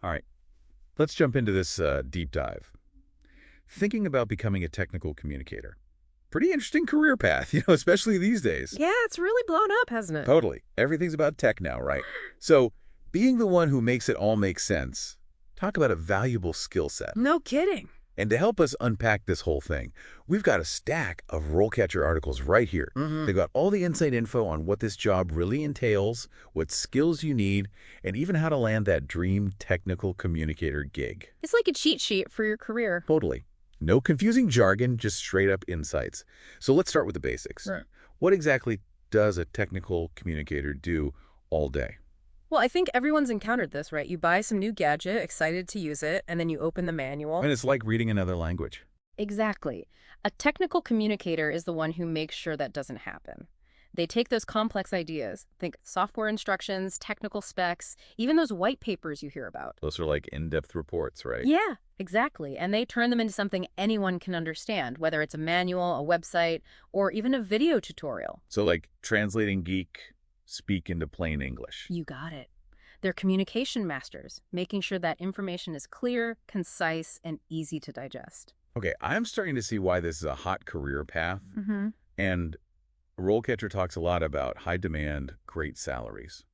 All right, let's jump into this deep dive. Thinking about becoming a technical communicator. Pretty interesting career path, especially these days. Yeah, it's really blown up, hasn't it? Totally. Everything's about tech now, right? So, being the one who makes it all make sense, talk about a valuable skill set. No kidding. And to help us unpack this whole thing, we've got a stack of RoleCatcher articles right here. They've got all the inside info on what this job really entails, what skills you need, and even how to land that dream technical communicator gig. It's like a cheat sheet for your career. Totally. No confusing jargon, just straight up insights. So let's start with the basics. Right. What exactly does a technical communicator do all day? Well, I think everyone's encountered this, right? You buy some new gadget, excited to use it, and then you open the manual. And it's like reading another language. Exactly. A technical communicator is the one who makes sure that doesn't happen. They take those complex ideas, think software instructions, technical specs, even those white papers you hear about. Those are like in-depth reports, right? Yeah, exactly. And they turn them into something anyone can understand, whether it's a manual, a website, or even a video tutorial. So like translating geek speak into plain English. You got it. They're communication masters, making sure that information is clear, concise, and easy to digest. Okay, I'm starting to see why this is a hot career path. And RoleCatcher talks a lot about high demand, great salaries.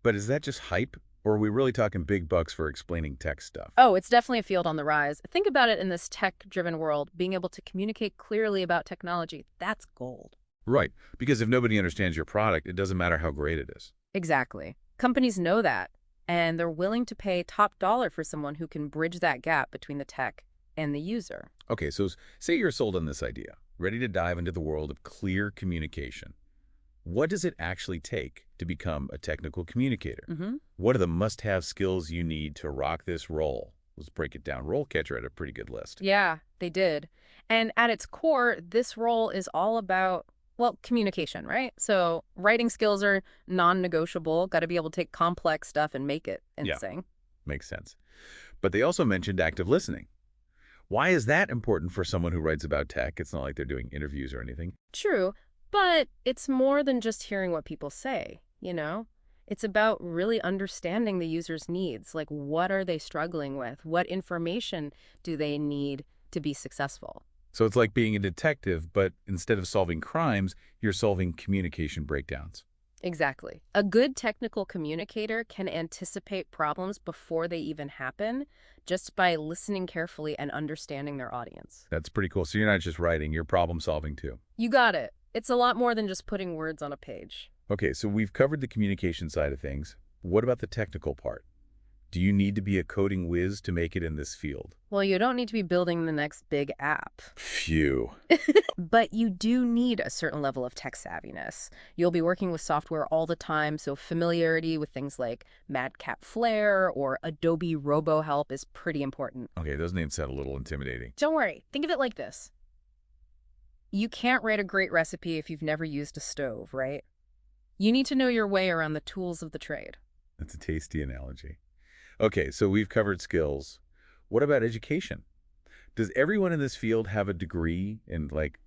But is that just hype? Or are we really talking big bucks for explaining tech stuff? Oh, it's definitely a field on the rise. Think about it in this tech-driven world. Being able to communicate clearly about technology, that's gold. Right, because if nobody understands your product, it doesn't matter how great it is. Exactly. Companies know that, and they're willing to pay top dollar for someone who can bridge that gap between the tech and the user. Okay, so say you're sold on this idea, ready to dive into the world of clear communication. What does it actually take to become a technical communicator? What are the must-have skills you need to rock this role? Let's break it down. RoleCatcher had a pretty good list. Yeah, they did. And at its core, this role is all about, well, communication, right? So writing skills are non-negotiable. Got to be able to take complex stuff and make it and Yeah. sing. Makes sense. But they also mentioned active listening. Why is that important for someone who writes about tech? It's not like they're doing interviews or anything. True, but it's more than just hearing what people say, It's about really understanding the user's needs. Like, what are they struggling with? What information do they need to be successful? So it's like being a detective, but instead of solving crimes, you're solving communication breakdowns. Exactly. A good technical communicator can anticipate problems before they even happen just by listening carefully and understanding their audience. That's pretty cool. So you're not just writing, you're problem solving too. You got it. It's a lot more than just putting words on a page. Okay, so we've covered the communication side of things. What about the technical part? Do you need to be a coding whiz to make it in this field? Well, you don't need to be building the next big app. Phew. But you do need a certain level of tech savviness. You'll be working with software all the time, so familiarity with things like Madcap Flare or Adobe RoboHelp is pretty important. Okay, those names sound a little intimidating. Don't worry. Think of it like this. You can't write a great recipe if you've never used a stove, right? You need to know your way around the tools of the trade. That's a tasty analogy. Okay, so we've covered skills. What about education? Does everyone in this field have a degree in, like,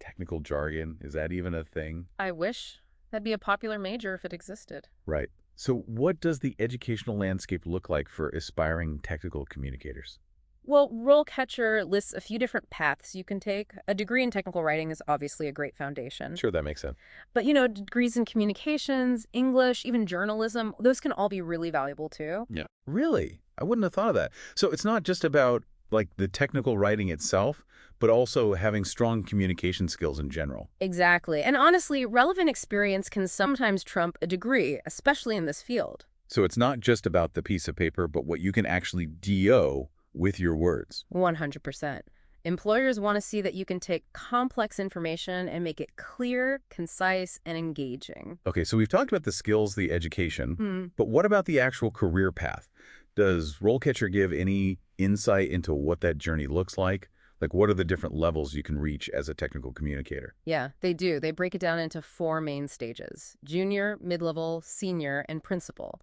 technical jargon? Is that even a thing? I wish that'd be a popular major if it existed. Right. So what does the educational landscape look like for aspiring technical communicators? Well, RoleCatcher lists a few different paths you can take. A degree in technical writing is obviously a great foundation. Sure, that makes sense. But, degrees in communications, English, even journalism, those can all be really valuable too. Yeah. Really? I wouldn't have thought of that. So it's not just about, like, the technical writing itself, but also having strong communication skills in general. Exactly. And honestly, relevant experience can sometimes trump a degree, especially in this field. So it's not just about the piece of paper, but what you can actually do with your words. 100%. Employers want to see that you can take complex information and make it clear, concise, and engaging. Okay, so we've talked about the skills, the education, but what about the actual career path? Does RoleCatcher give any insight into what that journey looks like? Like, what are the different levels you can reach as a technical communicator? Yeah, they do. They break it down into 4 main stages: junior, mid-level, senior, and principal.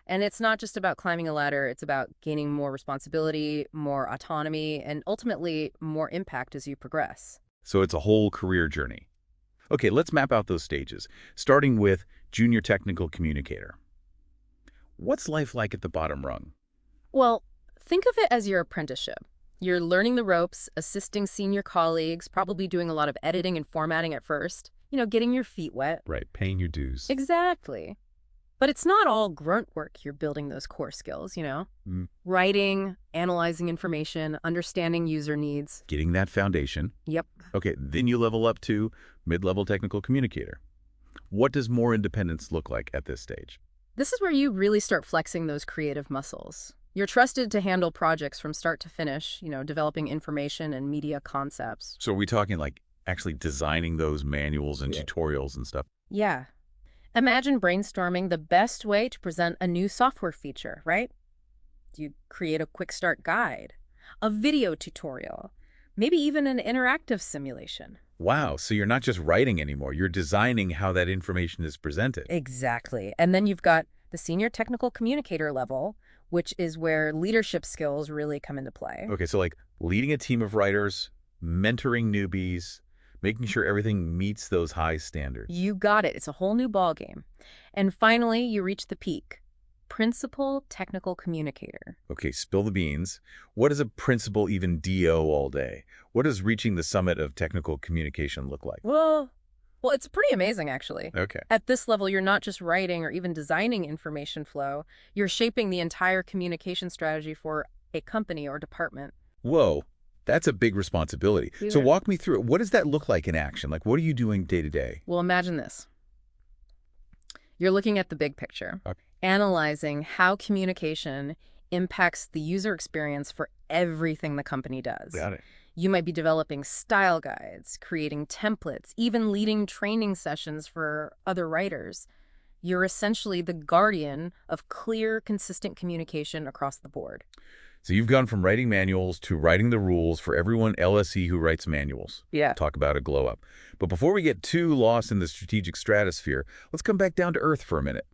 And it's not just about climbing a ladder, it's about gaining more responsibility, more autonomy, and ultimately more impact as you progress. So it's a whole career journey. Okay, let's map out those stages, starting with junior technical communicator. What's life like at the bottom rung? Well, think of it as your apprenticeship. You're learning the ropes, assisting senior colleagues, probably doing a lot of editing and formatting at first, getting your feet wet. Right, paying your dues. Exactly. But it's not all grunt work. You're building those core skills. Mm. Writing, analyzing information, understanding user needs. Getting that foundation. Yep. Okay, then you level up to mid-level technical communicator. What does more independence look like at this stage? This is where you really start flexing those creative muscles. You're trusted to handle projects from start to finish, developing information and media concepts. So are we talking like actually designing those manuals and tutorials and stuff? Yeah. Imagine brainstorming the best way to present a new software feature, right? You create a quick start guide, a video tutorial, maybe even an interactive simulation. Wow, so you're not just writing anymore, you're designing how that information is presented. Exactly. And then you've got the senior technical communicator level, which is where leadership skills really come into play. Okay, so like leading a team of writers, mentoring newbies, making sure everything meets those high standards. You got it. It's a whole new ballgame. And finally, you reach the peak. Principal technical communicator. Okay, spill the beans. What does a principal even do all day? What does reaching the summit of technical communication look like? Well, it's pretty amazing, actually. Okay. At this level, you're not just writing or even designing information flow. You're shaping the entire communication strategy for a company or department. Whoa, that's a big responsibility. So Yeah. walk me through it. What does that look like in action? Like, what are you doing day to day? Well, imagine this. You're looking at the big picture, Okay. analyzing how communication impacts the user experience for everything the company does. Got it. You might be developing style guides, creating templates, even leading training sessions for other writers. You're essentially the guardian of clear, consistent communication across the board. So you've gone from writing manuals to writing the rules for everyone LSE who writes manuals. Yeah. Talk about a glow up. But before we get too lost in the strategic stratosphere, let's come back down to earth for a minute.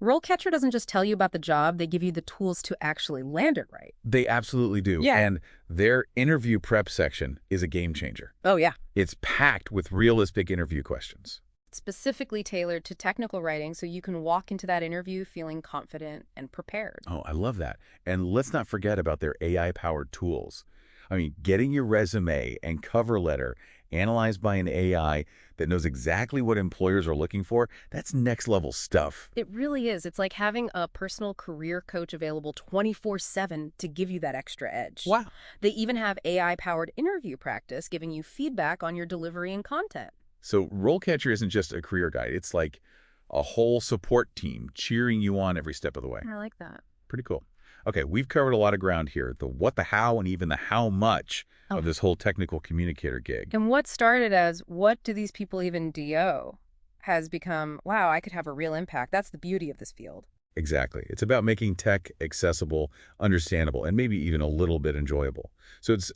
RoleCatcher doesn't just tell you about the job, they give you the tools to actually land it right. They absolutely do. Yeah. And their interview prep section is a game changer. Oh, yeah. It's packed with realistic interview questions. Specifically tailored to technical writing so you can walk into that interview feeling confident and prepared. Oh, I love that. And let's not forget about their AI-powered tools. I mean, getting your resume and cover letter analyzed by an AI that knows exactly what employers are looking for, that's next-level stuff. It really is. It's like having a personal career coach available 24/7 to give you that extra edge. Wow. They even have AI-powered interview practice giving you feedback on your delivery and content. So RoleCatcher isn't just a career guide. It's like a whole support team cheering you on every step of the way. I like that. Pretty cool. Okay, we've covered a lot of ground here. The what, the how, and even the how much of this whole technical communicator gig. And what started as, what do these people even do, has become, wow, I could have a real impact. That's the beauty of this field. Exactly. It's about making tech accessible, understandable, and maybe even a little bit enjoyable. So it's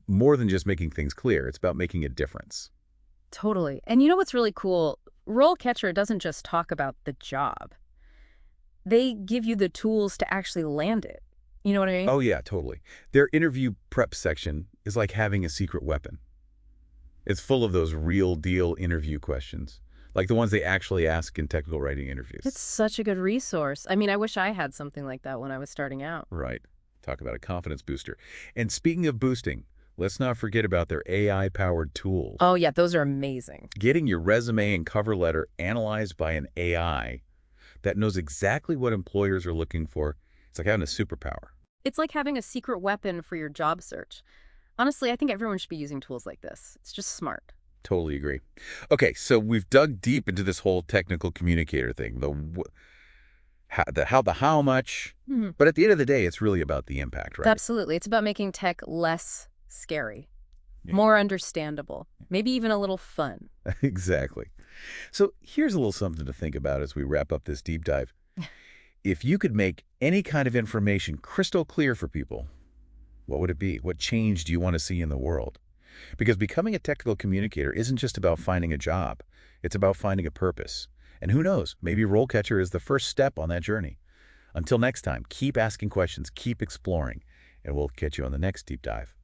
more than just making things clear. It's about making a difference. Totally. And you know what's really cool? RoleCatcher doesn't just talk about the job. They give you the tools to actually land it. You know what I mean? Oh, yeah, totally. Their interview prep section is like having a secret weapon. It's full of those real-deal interview questions, like the ones they actually ask in technical writing interviews. It's such a good resource. I mean, I wish I had something like that when I was starting out. Right. Talk about a confidence booster. And speaking of boosting, let's not forget about their AI-powered tools. Oh, yeah, those are amazing. Getting your resume and cover letter analyzed by an AI that knows exactly what employers are looking for, it's like having a superpower. It's like having a secret weapon for your job search. Honestly, I think everyone should be using tools like this. It's just smart. Totally agree. Okay, so we've dug deep into this whole technical communicator thing, the how much, but at the end of the day, it's really about the impact, right? Absolutely. It's about making tech less scary, more understandable, maybe even a little fun. Exactly. So here's a little something to think about as we wrap up this deep dive. If you could make any kind of information crystal clear for people, what would it be? What change do you want to see in the world? Because becoming a technical communicator isn't just about finding a job. It's about finding a purpose. And who knows, maybe RoleCatcher is the first step on that journey. Until next time, keep asking questions, keep exploring, and we'll catch you on the next deep dive.